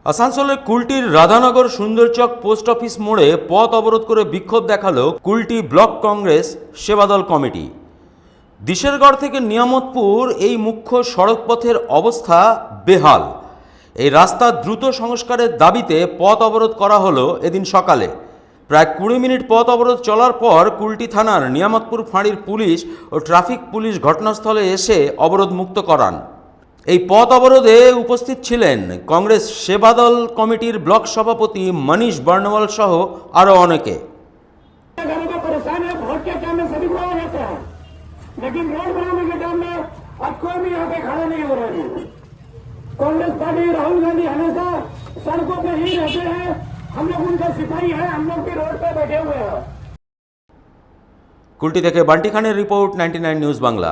আসানসোলের কুলটির Radhanagar সুন্দরচক post office মোড়ে পথ অবরোধ করে বিক্ষোভ দেখালো কুলটি ব্লক কংগ্রেস সেবাদল কমিটি। দিশেরগড় থেকে নিয়ামতপুর এই মুখ্য সড়কপথের অবস্থা বেহাল। এই রাস্তা দ্রুত সংস্কারের দাবিতে পথ অবরোধ করা হলো এদিন সকালে। প্রায় 20 মিনিট পথ অবরোধ চলার পর কুলটি থানার নিয়ামতপুর ফাঁড়ির পুলিশ ও ট্রাফিক পুলিশ ঘটনাস্থলে এসে অবরোধ মুক্ত করান। এই পথ অবরোধে উপস্থিত ছিলেন কংগ্রেস সেবাদল কমিটির ব্লক সভাপতি মনীষ বর্ণওয়াল সহ আরও অনেকে। लेकिन रोड बनाने के काम में अब कोई भी यहाँ पे खड़ा नहीं हो रहा है। कांग्रेस पार्टी राहुल गांधी हमेशा सड़कों पे ही रहते हैं। हम लोग उनका सिपाही है, हम लोग भी रोड पे बैठे हुए हैं। কুলটি থেকে বান্টি খানের রিপোর্ট, 99 নিউজ বাংলা।